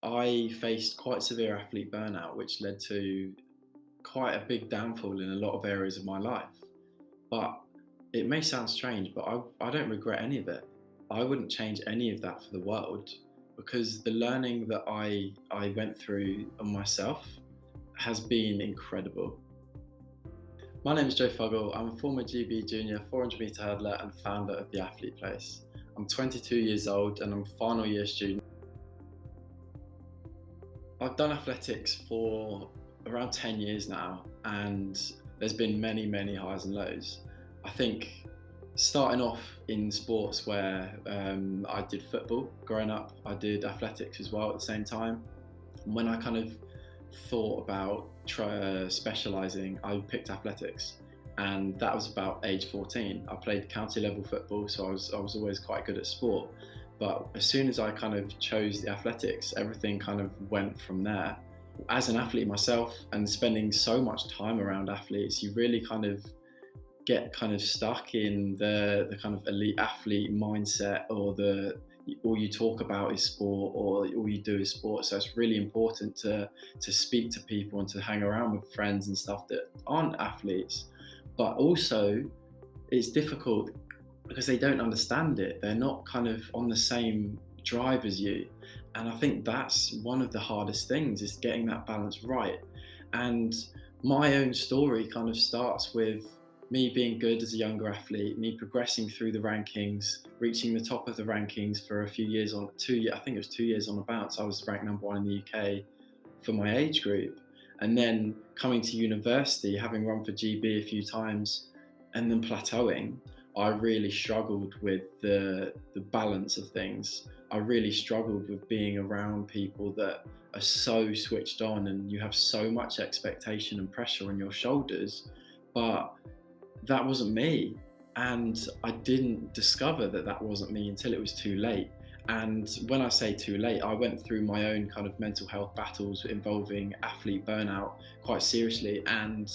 I faced quite severe athlete burnout, which led to quite a big downfall in a lot of areas of my life. But it may sound strange, but I don't regret any of it. I wouldn't change any of that for the world because the learning that I went through on myself has been incredible. My name is Joe Fuggle. I'm a former GB junior 400 metre hurdler and founder of The Athlete Place. I'm 22 years old and I'm a final year student. I've done athletics for around 10 years now, and there's been many, many highs and lows. I think starting off in sports where I did football growing up, I did athletics as well at the same time. When I kind of thought about specialising, I picked athletics, and that was about age 14. I played county level football, so I was always quite good at sport. But as soon as I kind of chose the athletics, everything kind of went from there. As an athlete myself and spending so much time around athletes, you really kind of get kind of stuck in the kind of elite athlete mindset, or the all you talk about is sport, or all you do is sport. So it's really important to speak to people and to hang around with friends and stuff that aren't athletes. But also it's difficult because they don't understand it. They're not kind of on the same drive as you. And I think that's one of the hardest things, is getting that balance right. And my own story kind of starts with me being good as a younger athlete, me progressing through the rankings, reaching the top of the rankings for a few years on I think it was 2 years on a bounce. I was ranked number one in the UK for my age group. And then coming to university, having run for GB a few times, and then plateauing, I really struggled with the balance of things. I really struggled with being around people that are so switched on, and you have so much expectation and pressure on your shoulders, but that wasn't me. And I didn't discover that that wasn't me until it was too late. And when I say too late, I went through my own kind of mental health battles involving athlete burnout quite seriously. And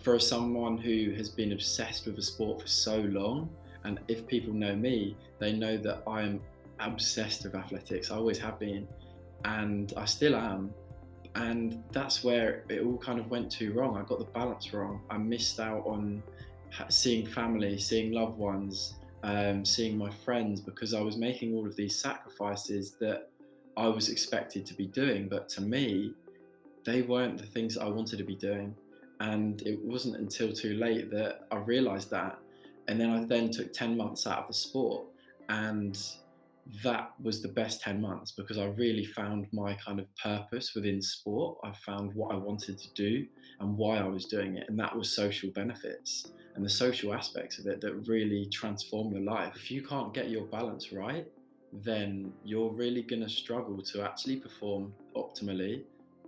for someone who has been obsessed with a sport for so long, and if people know me, they know that I am obsessed with athletics. I always have been, and I still am. And that's where it all kind of went too wrong. I got the balance wrong. I missed out on seeing family, seeing loved ones, seeing my friends, because I was making all of these sacrifices that I was expected to be doing. But to me, they weren't the things that I wanted to be doing. And it wasn't until too late that I realised that. And then I then took 10 months out of the sport, and that was the best 10 months because I really found my kind of purpose within sport. I found what I wanted to do and why I was doing it. And that was social benefits and the social aspects of it that really transform your life. If you can't get your balance right, then you're really going to struggle to actually perform optimally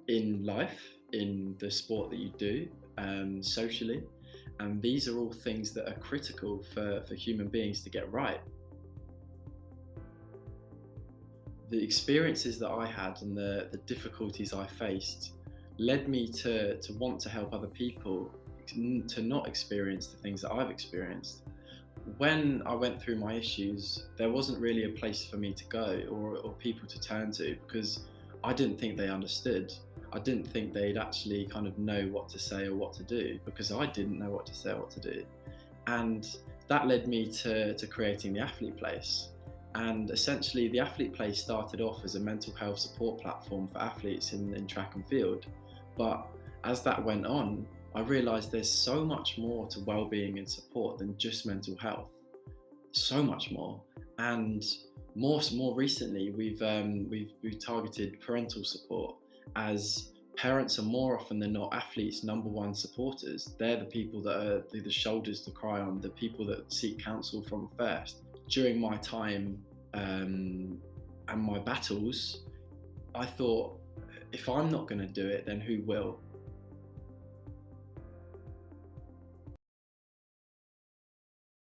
in life, in the sport that you do, socially. And these are all things that are critical for human beings to get right. The experiences that I had and the difficulties I faced led me to want to help other people to not experience the things that I've experienced. When I went through my issues, there wasn't really a place for me to go, or people to turn to, because I didn't think they understood. I didn't think they'd actually kind of know what to say or what to do, because I didn't know what to say or what to do. And that led me to creating the Athlete Place. And essentially, the Athlete Place started off as a mental health support platform for athletes in track and field. But as that went on, I realised there's so much more to well-being and support than just mental health. So much more. And more recently, we've targeted parental support, as parents are more often than not athletes' number one supporters. They're the people that are the shoulders to cry on, the people that seek counsel from first. During my time and my battles, I thought, if I'm not going to do it, then who will?